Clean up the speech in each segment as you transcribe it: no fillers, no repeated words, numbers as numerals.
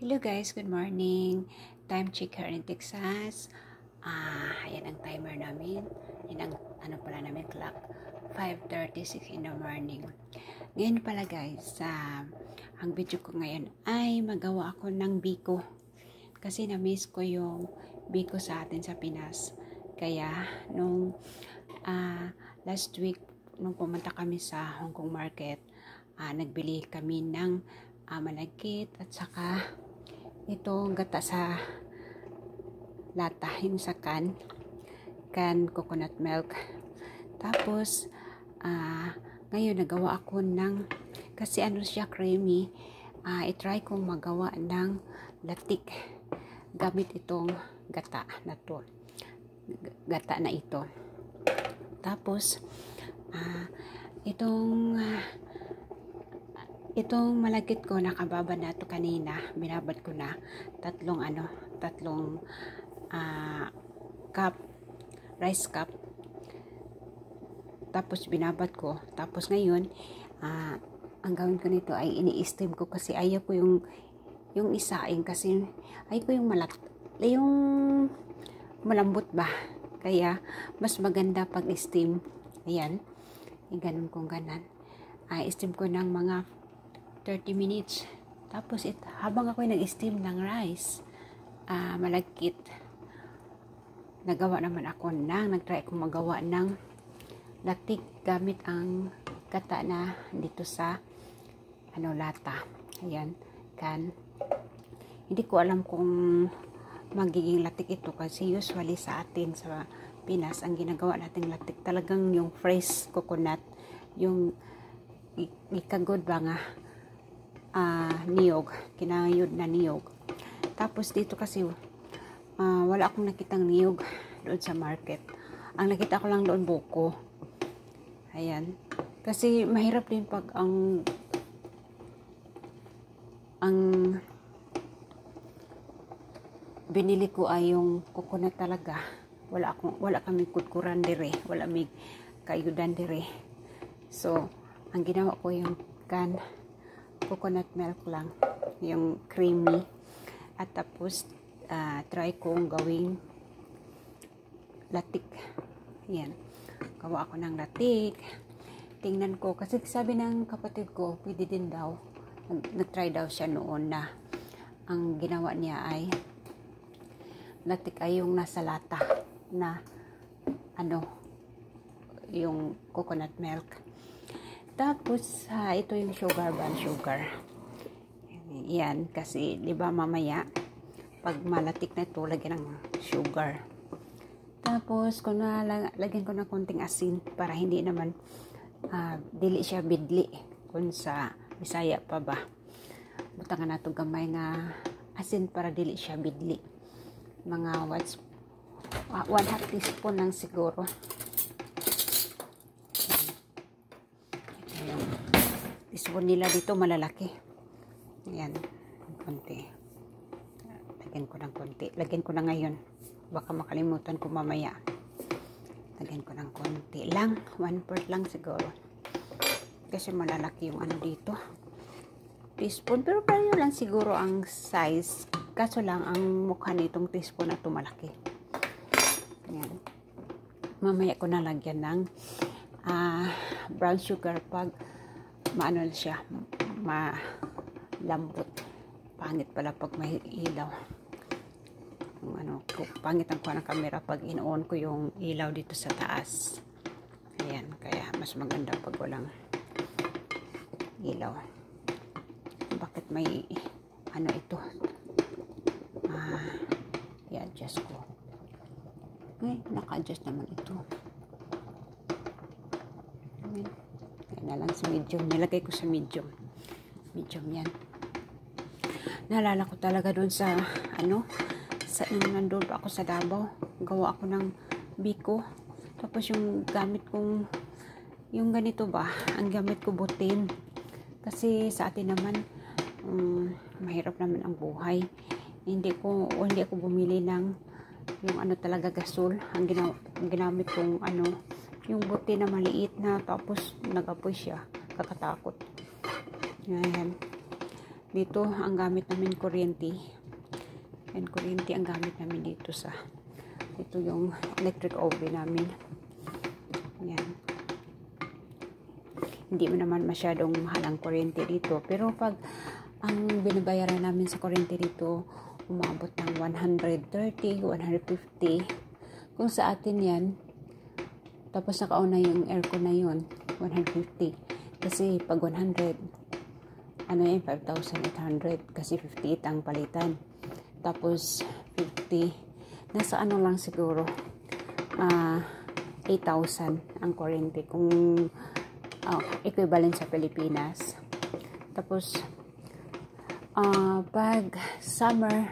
Hello guys, good morning. Time check here in Texas. Ayan ang timer namin. Yan ang pala namin clock. 5:36 in the morning. Ngayon pala guys, ang video ko ngayon ay magawa ako ng biko. Kasi na-miss ko yung biko sa atin sa Pinas. Kaya nung last week nung pumunta kami sa Hong Kong market, nagbili kami ng malagkit at saka itong gata sa lata, yung sa can coconut milk. Tapos ngayon nagawa ako ng, kasi ano siya creamy, i-try kong magawa ng latik gamit itong gata na ito. Tapos itong malagkit ko, nakababa na ito kanina, binabad ko na tatlong cup, rice cup. Tapos binabad ko. Tapos ngayon ang gawin ko nito ay ini-steam ko, kasi ayaw ko yung isaing, kasi ayaw ko yung malambot ba, kaya mas maganda pag steam. Ayan, ganun kong ganan. I-steam ko ng mga 30 minutes. Tapos habang ako nag-steam ng rice, malagkit, nagtry akong magawa ng latik gamit ang gata na dito sa lata. Ayan, can. Hindi ko alam kung magiging latik ito, kasi usually sa atin sa Pinas, ang ginagawa nating latik talagang yung fresh coconut, yung ikagod ba nga niyog, kinayod na niyog. Tapos dito kasi wala akong nakitang niyog doon sa market. Ang nakita ko lang doon buko. Ayan, kasi mahirap din pag ang binili ko ay yung coconut talaga. Wala kami kutkuran dire, wala may kayudan dire. So ang ginawa ko yung coconut milk lang, yung creamy. At tapos try kong gawing latik. Yan, gawa ako ng latik. Tingnan ko, kasi sabi ng kapatid ko pwede din daw, nag-try daw siya noon na ang ginawa niya ay latik ay yung nasa lata na yung coconut milk. Tapos ito yung sugar. Yan, kasi di ba mamaya pag malatik na ito, lagyan ng sugar. Tapos lagyan ko ng konting asin para hindi naman dili siya bidli kung sa Bisaya pa ba. Butangan na ito gamay nga asin para dili siya bidli. Mga 1/2 teaspoon lang siguro. Teaspoon nila dito malalaki. Ayan, konti. Lagyan ko ng konti. Lagyan ko na ngayon. Baka makalimutan ko mamaya. Lagyan ko ng konti lang. 1/4 lang siguro. Kasi malalaki yung dito. Teaspoon. Pero pareho lang siguro ang size. Kaso lang, ang mukha nitong teaspoon na ito malaki. Ayan. Mamaya ko na lagyan ng brown sugar pag maano siya, malambot. Pangit pala pag may ilaw. Pangit ang kuha ng camera pag in-on ko yung ilaw dito sa taas. Ayan, kaya mas maganda pag walang ilaw. Bakit may ito? I-adjust ko. Okay, naka-adjust naman ito. Ayan. Ayan na lang sa medium. Nilagay ko sa medium. Medium yan. Naalala ko talaga doon sa nandun pa ako sa Davao. Gawa ako ng biko. Tapos yung gamit kong yung ganito ba, ang gamit ko butin. Kasi sa atin naman mahirap naman ang buhay. Hindi ako bumili ng yung talaga gasol. Ang ginamit kong yung buti na maliit na, tapos nagapoy siya. Kakatakot. Ayan. Dito, ang gamit namin kuryente. And kuryente ang gamit namin dito sa, ito yung electric oven namin. Yan. Hindi mo naman masyadong mahal ang kuryente dito. Pero pag ang binabayaran namin sa kuryente dito, umabot ng 130, 150. Kung sa atin yan, tapos nakauna yung aircon na yun, 150. Kasi pag 100, ano yan, 5,800. Kasi 58 ang palitan. Tapos 50, nasa ano lang siguro, 8,000 ang kuryente. Kung equivalent sa Pilipinas. Tapos, pag summer,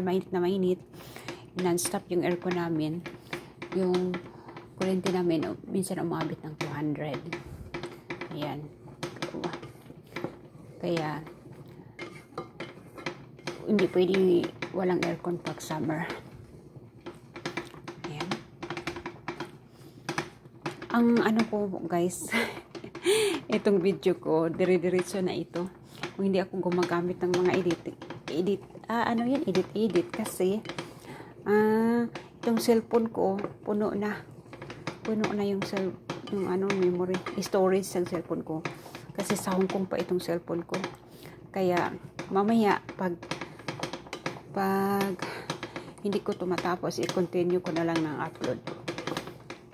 mainit na mainit, non-stop yung aircon namin, yung kuryente namin, minsan umabot ng 200. Ayan. Kaya, hindi pwede walang aircon pag summer. Ayan. Ang ano po guys, itong video ko, dire-diretso na ito. Kung hindi ako gumagamit ng mga edit, kasi itong cellphone ko puno na yung memory storage ng cellphone ko, kasi sa Hong Kong pa itong cellphone ko. Kaya mamaya pag hindi ko tumatapos, i-continue ko na lang ng upload.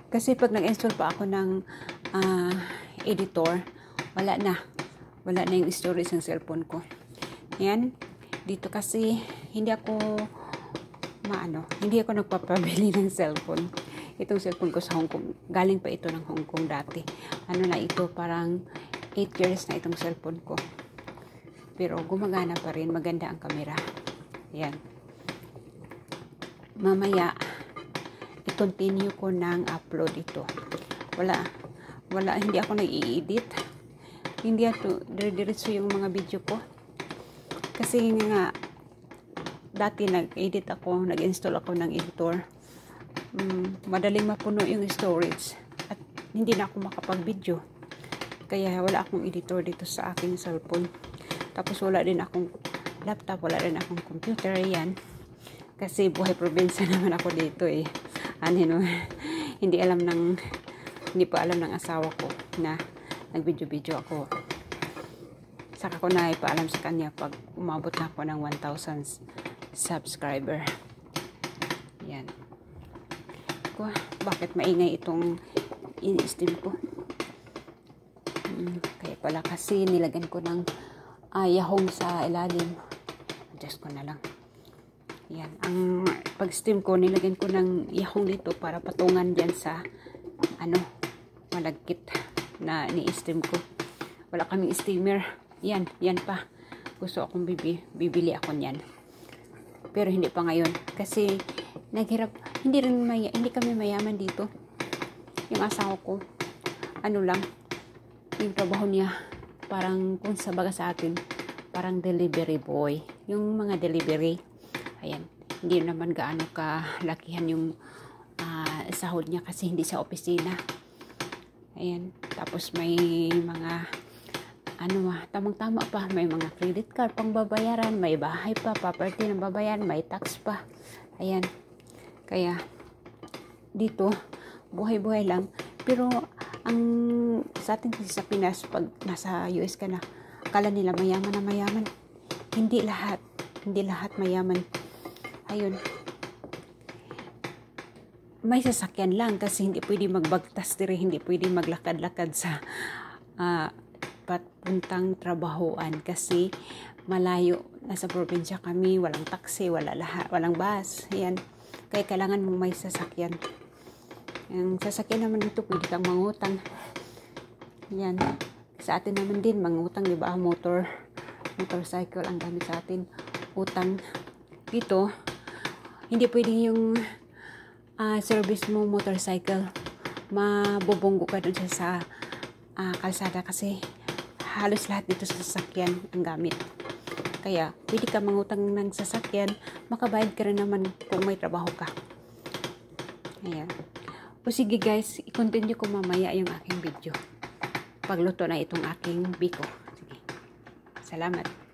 Kasi pag nag-install pa ako ng editor, wala na yung storage ng cellphone ko. Yan, dito kasi hindi ako nagpapabili ng cellphone. Itong cellphone ko sa Hong Kong, galing pa ito ng Hong Kong dati. Ano na ito, parang 8 years na itong cellphone ko. Pero gumagana pa rin, maganda ang camera. Yan. Mamaya, i-continue ko ng upload ito. Hindi ako nag-i-edit. Hindi ako diretso yung mga video ko. Kasi nga, dati nag-edit ako, nag-install ako ng editor. Madaling mapuno yung storage. At hindi na ako makapag-video. Kaya wala akong editor dito sa aking cellphone. Tapos wala din akong laptop, wala din akong computer. Yan. Kasi buhay probinsya naman ako dito eh. Hindi pa alam ng asawa ko na nag-video ako. Saka ko na ipaalam sa kanya pag umabot na ako ng 1,000 subscriber. Yan. Bakit maingay itong in-steam ko? Kaya pala kasi nilagyan ko ng yahong sa ilalim. Adjust ko na lang. Yan. Ang pag-steam ko, nilagyan ko ng yahong dito para patungan dyan sa malagkit na ni-steam ko. Wala kaming steamer. Yan pa. Gusto akong bibili ako niyan. Pero hindi pa ngayon. Kasi naghirap. Hindi kami mayaman dito. Yung asawa ko, yung trabaho niya, parang kung sa baga sa atin, parang delivery boy. Yung mga delivery. Ayan. Hindi naman gaano kalakihan yung sahod niya kasi hindi sa opisina. Ayan. Tapos may mga tamang-tama pa. May mga credit card pang babayaran. May bahay pa. Property na babayaran. May tax pa. Ayan. Kaya, dito, buhay-buhay lang. Pero, sa atin kasi sa Pinas, pag nasa US ka na, akala nila mayaman na mayaman. Hindi lahat. Hindi lahat mayaman. Ayun. May sasakyan lang kasi hindi pwede magbagtas dire, hindi pwede maglakad-lakad sa papuntang trabahoan kasi malayo. Nasa probinsya kami, walang taxi, walang bus. Ayan. Kaya kailangan mong may sasakyan. Ang sasakyan naman dito, pwede kang mangutang. Yan. Sa atin naman din, mangutang, di ba? Motorcycle ang gamit sa atin. Utang. Dito, hindi pwede yung service mo motorcycle. Mabubunggo ka dun sa kalsada kasi halos lahat dito sa sasakyan ang gamit. Kaya, pwede ka mangutang ng sasakyan, makabayad ka rin naman kung may trabaho ka. Ayan. O sige guys, i-continue ko mamaya yung aking video. Pagluto na itong aking biko. Sige. Salamat.